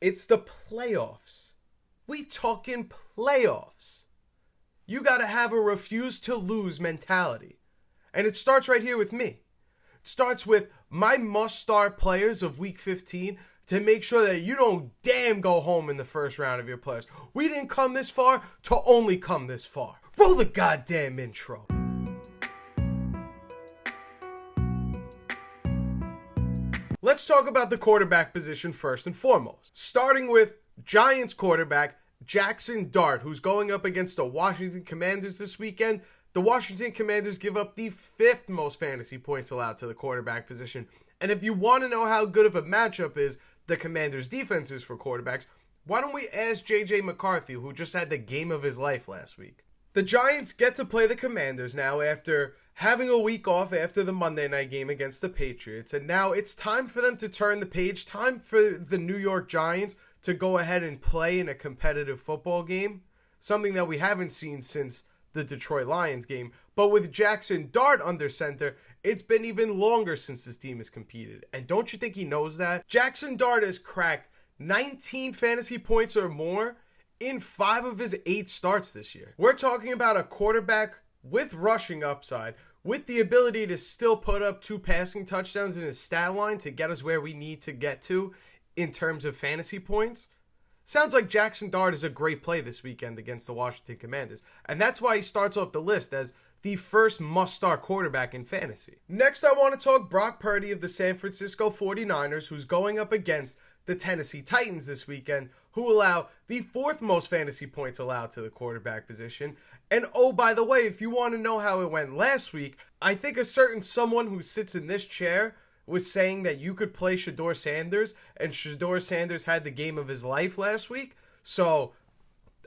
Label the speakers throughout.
Speaker 1: It's the playoffs. We talking playoffs. You got to have a refuse to lose mentality. And it starts right here with me. It starts with my must-start players of Week 15 to make sure that you don't damn go home in the first round of your playoffs. We didn't come this far to only come this far. Roll the goddamn intro. Let's talk about the quarterback position first and foremost. Starting with Giants quarterback Jaxson Dart, who's going up against the Washington Commanders this weekend. The Washington Commanders give up the 5th most fantasy points allowed to the quarterback position. And if you want to know how good of a matchup is the Commanders' defense is for quarterbacks, why don't we ask J.J. McCarthy, who just had the game of his life last week? The Giants get to play the Commanders now after having a week off after the Monday night game against the Patriots. And now it's time for them to turn the page, time for the New York Giants to go ahead and play in a competitive football game, something that we haven't seen since the Detroit Lions game. But with Jaxson Dart under center, it's been even longer since this team has competed. And don't you think he knows that? Jaxson Dart has cracked 19 fantasy points or more in 5 of his 8 starts this year. We're talking about a quarterback with rushing upside, with the ability to still put up 2 passing touchdowns in his stat line to get us where we need to get to in terms of fantasy points. Sounds like Jaxson Dart is a great play this weekend against the Washington Commanders, and that's why he starts off the list as the first must-start quarterback in fantasy. Next, I want to talk Brock Purdy of the San Francisco 49ers, who's going up against the Tennessee Titans this weekend, who allow the 4th most fantasy points allowed to the quarterback position. And oh, by the way, if you want to know how it went last week, I think a certain someone who sits in this chair was saying that you could play Shedeur Sanders, and Shedeur Sanders had the game of his life last week. So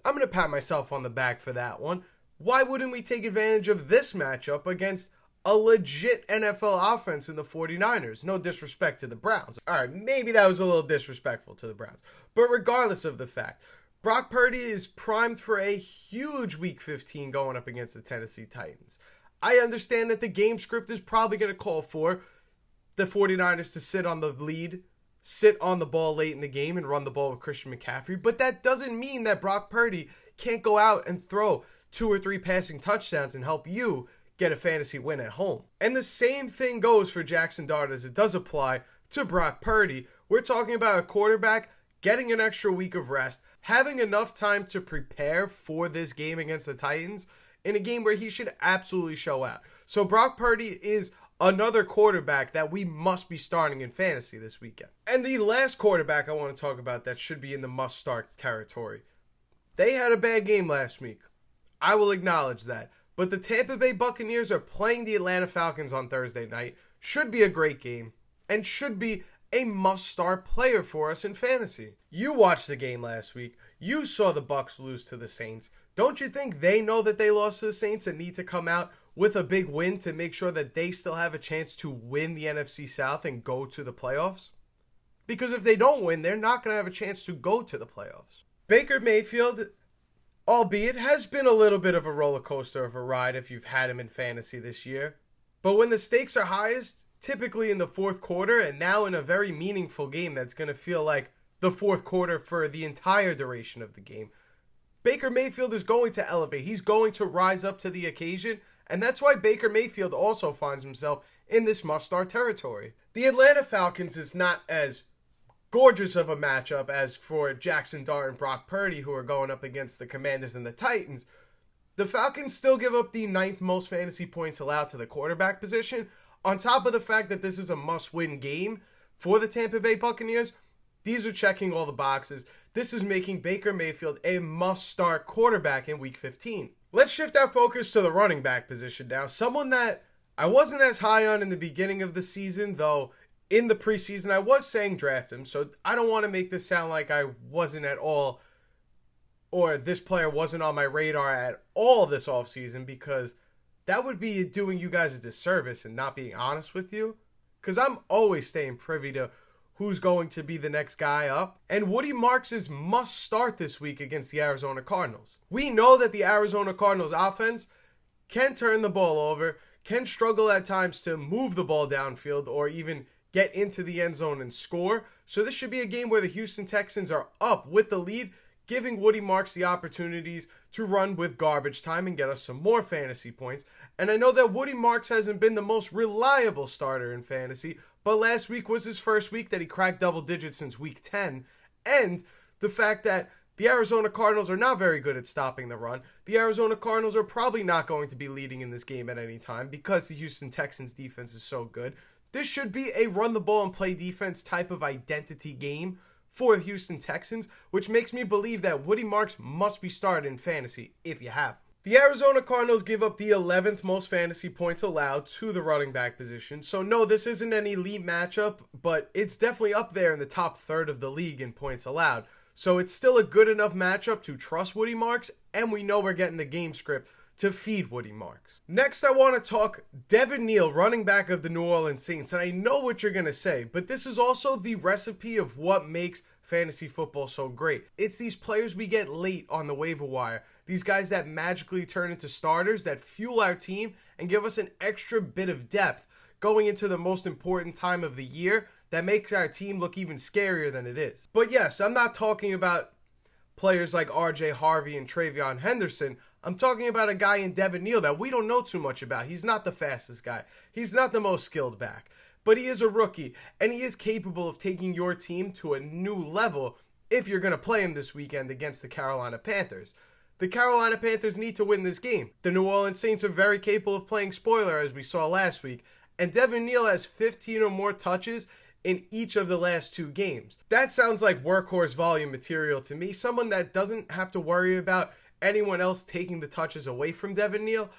Speaker 1: I'm going to pat myself on the back for that one. Why wouldn't we take advantage of this matchup against a legit NFL offense in the 49ers? No disrespect to the Browns. All right, maybe that was a little disrespectful to the Browns. But regardless of the fact, Brock Purdy is primed for a huge Week 15 going up against the Tennessee Titans. I understand that the game script is probably going to call for the 49ers to sit on the lead, sit on the ball late in the game, and run the ball with Christian McCaffrey. But that doesn't mean that Brock Purdy can't go out and throw 2 or 3 passing touchdowns and help you get a fantasy win at home. And the same thing goes for Jaxson Dart as it does apply to Brock Purdy. We're talking about a quarterback getting an extra week of rest, having enough time to prepare for this game against the Titans in a game where he should absolutely show out. So Brock Purdy is another quarterback that we must be starting in fantasy this weekend. And the last quarterback I want to talk about that should be in the must-start territory. They had a bad game last week. I will acknowledge that. But the Tampa Bay Buccaneers are playing the Atlanta Falcons on Thursday night. Should be a great game and should be a must-start player for us in fantasy. You watched the game last week. You saw the Bucs lose to the Saints. Don't you think they know that they lost to the Saints and need to come out with a big win to make sure that they still have a chance to win the NFC South and go to the playoffs? Because if they don't win, they're not going to have a chance to go to the playoffs. Baker Mayfield, albeit, has been a little bit of a roller coaster of a ride if you've had him in fantasy this year. But when the stakes are highest, typically in the 4th quarter, and now in a very meaningful game that's going to feel like the 4th quarter for the entire duration of the game, Baker Mayfield is going to elevate. He's going to rise up to the occasion, and that's why Baker Mayfield also finds himself in this must-start territory. The Atlanta Falcons is not as gorgeous of a matchup as for Jaxson Dart and Brock Purdy, who are going up against the Commanders and the Titans. The Falcons still give up the 9th most fantasy points allowed to the quarterback position. On top of the fact that this is a must-win game for the Tampa Bay Buccaneers, these are checking all the boxes. This is making Baker Mayfield a must-start quarterback in Week 15. Let's shift our focus to the running back position now. Someone that I wasn't as high on in the beginning of the season, though in the preseason I was saying draft him. So I don't want to make this sound like I wasn't at all, or this player wasn't on my radar at all this offseason, because that would be doing you guys a disservice and not being honest with you. Because I'm always staying privy to who's going to be the next guy up. And Woody Marks must start this week against the Arizona Cardinals. We know that the Arizona Cardinals offense can turn the ball over, can struggle at times to move the ball downfield or even get into the end zone and score. So this should be a game where the Houston Texans are up with the lead, giving Woody Marks the opportunities to run with garbage time and get us some more fantasy points. And I know that Woody Marks hasn't been the most reliable starter in fantasy, but last week was his first week that he cracked double digits since week 10. And the fact that the Arizona Cardinals are not very good at stopping the run. The Arizona Cardinals are probably not going to be leading in this game at any time because the Houston Texans defense is so good. This should be a run the ball and play defense type of identity game for the Houston Texans, which makes me believe that Woody Marks must be started in fantasy if you have. The Arizona Cardinals give up the 11th most fantasy points allowed to the running back position. So no, this isn't an elite matchup, but it's definitely up there in the top third of the league in points allowed. So it's still a good enough matchup to trust Woody Marks, and we know we're getting the game script to feed Woody Marks. Next, I want to talk Devin Neal, running back of the New Orleans Saints. And I know what you're going to say, but this is also the recipe of what makes fantasy football so great. It's these players we get late on the waiver wire. These guys that magically turn into starters that fuel our team and give us an extra bit of depth going into the most important time of the year that makes our team look even scarier than it is. But yes, I'm not talking about players like RJ Harvey and Travion Henderson. I'm talking about a guy in Devin Neal that we don't know too much about. He's not the fastest guy. He's not the most skilled back. But he is a rookie, and he is capable of taking your team to a new level if you're going to play him this weekend against the Carolina Panthers. The Carolina Panthers need to win this game. The New Orleans Saints are very capable of playing spoiler, as we saw last week, and Devin Neal has 15 or more touches in each of the last 2 games. That sounds like workhorse volume material to me, someone that doesn't have to worry about anyone else taking the touches away from Devin Neal.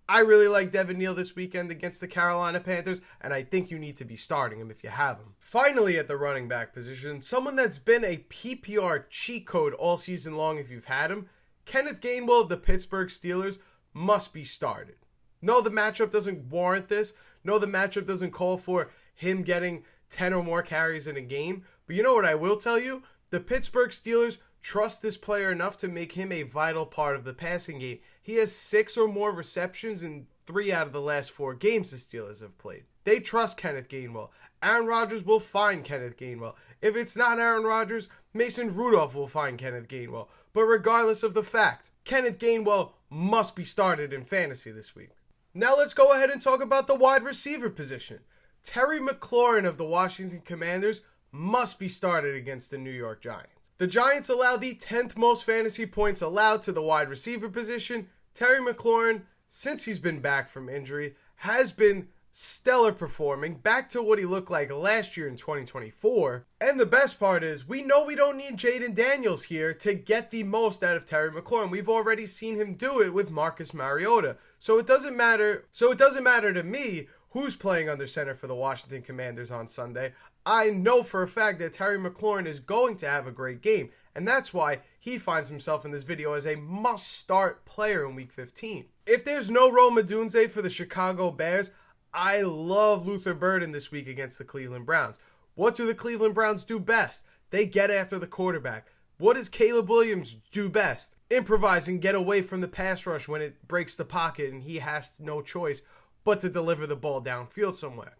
Speaker 1: I really like Devin Neal this weekend against the Carolina Panthers, and I think you need to be starting him if you have him. Finally, at the running back position, someone that's been a PPR cheat code all season long if you've had him, Kenneth Gainwell of the Pittsburgh Steelers must be started. No, the matchup doesn't warrant this. No, the matchup doesn't call for him getting 10 or more carries in a game. But you know what I will tell you? The Pittsburgh Steelers trust this player enough to make him a vital part of the passing game. He has 6 or more receptions in 3 out of the last 4 games the Steelers have played. They trust Kenneth Gainwell. Aaron Rodgers will find Kenneth Gainwell. If it's not Aaron Rodgers, Mason Rudolph will find Kenneth Gainwell. But regardless of the fact, Kenneth Gainwell must be started in fantasy this week. Now let's go ahead and talk about the wide receiver position. Terry McLaurin of the Washington Commanders must be started against the New York Giants. The Giants allow the 10th most fantasy points allowed to the wide receiver position. Terry McLaurin, since he's been back from injury, has been stellar performing, back to what he looked like last year in 2024. And the best part is, we know we don't need Jaden Daniels here to get the most out of Terry McLaurin. We've already seen him do it with Marcus Mariota. So it doesn't matter to me who's playing under center for the Washington Commanders on Sunday. I know for a fact that Terry McLaurin is going to have a great game, and that's why he finds himself in this video as a must-start player in Week 15. If there's no Rome Odunze for the Chicago Bears, I love Luther Burden this week against the Cleveland Browns. What do the Cleveland Browns do best? They get after the quarterback. What does Caleb Williams do best? Improvise and get away from the pass rush when it breaks the pocket and he has no choice but to deliver the ball downfield somewhere.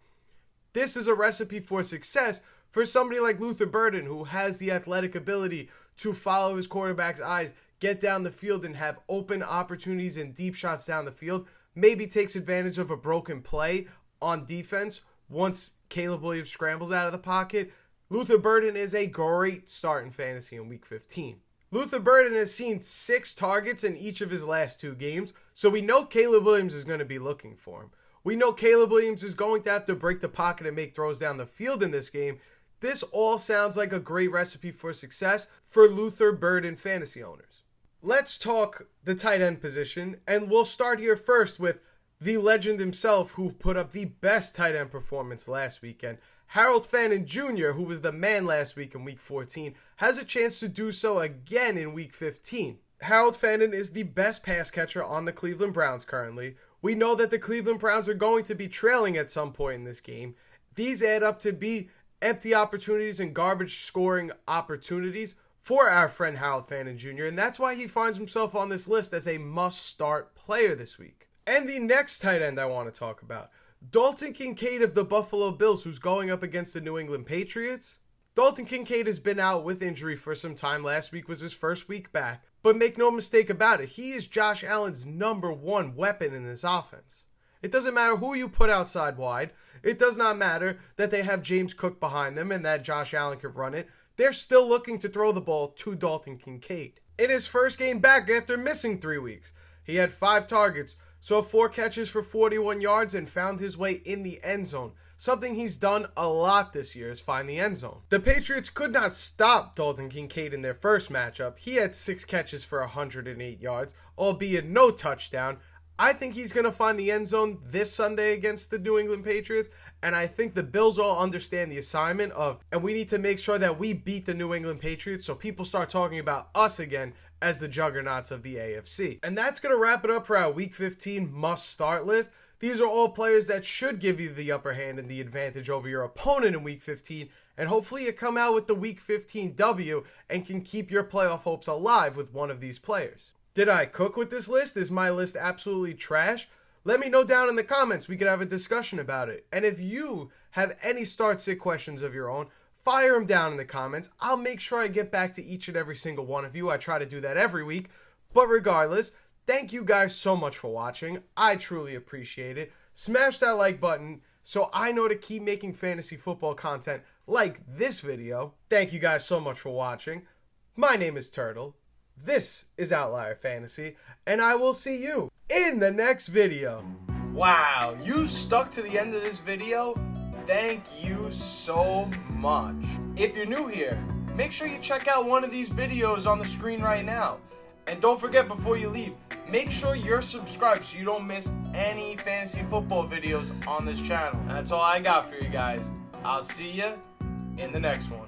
Speaker 1: This is a recipe for success for somebody like Luther Burden, who has the athletic ability to follow his quarterback's eyes, get down the field and have open opportunities and deep shots down the field. Maybe takes advantage of a broken play on defense once Caleb Williams scrambles out of the pocket. Luther Burden is a great start in fantasy in Week 15. Luther Burden has seen 6 targets in each of his last 2 games, so we know Caleb Williams is going to be looking for him. We know Caleb Williams is going to have to break the pocket and make throws down the field in this game. This all sounds like a great recipe for success for Luther Burden fantasy owners. Let's talk the tight end position, and we'll start here first with the legend himself who put up the best tight end performance last weekend. Harold Fannin Jr., who was the man last week in Week 14, has a chance to do so again in Week 15. Harold Fannin is the best pass catcher on the Cleveland Browns currently. We know that the Cleveland Browns are going to be trailing at some point in this game. These add up to be empty opportunities and garbage scoring opportunities for our friend Harold Fannin Jr., and that's why he finds himself on this list as a must-start player this week. And the next tight end I want to talk about, Dalton Kincaid of the Buffalo Bills, who's going up against the New England Patriots. Dalton Kincaid has been out with injury for some time. Last week was his first week back. But make no mistake about it, he is Josh Allen's #1 weapon in this offense. It doesn't matter who you put outside wide. It does not matter that they have James Cook behind them and that Josh Allen could run it. They're still looking to throw the ball to Dalton Kincaid. In his first game back after missing 3 weeks, he had 5 targets, saw 4 catches for 41 yards, and found his way in the end zone. Something he's done a lot this year is find the end zone. The Patriots could not stop Dalton Kincaid in their first matchup. He had 6 catches for 108 yards, albeit no touchdown. I think he's going to find the end zone this Sunday against the New England Patriots, and I think the Bills all understand the assignment of, and we need to make sure that we beat the New England Patriots so people start talking about us again as the juggernauts of the AFC. And that's going to wrap it up for our Week 15 must-start list. These are all players that should give you the upper hand and the advantage over your opponent in Week 15, and hopefully you come out with the Week 15 W and can keep your playoff hopes alive with one of these players. Did I cook with this list? Is my list absolutely trash? Let me know down in the comments. We could have a discussion about it. And if you have any start-sit questions of your own, fire them down in the comments. I'll make sure I get back to each and every single one of you. I try to do that every week. But regardless, thank you guys so much for watching. I truly appreciate it. Smash that like button so I know to keep making fantasy football content like this video. Thank you guys so much for watching. My name is Turtle. This is Outlier Fantasy, and I will see you in the next video. Wow, you stuck to the end of this video? Thank you so much. If you're new here, make sure you check out one of these videos on the screen right now. And don't forget, before you leave, make sure you're subscribed so you don't miss any fantasy football videos on this channel. And that's all I got for you guys. I'll see you in the next one.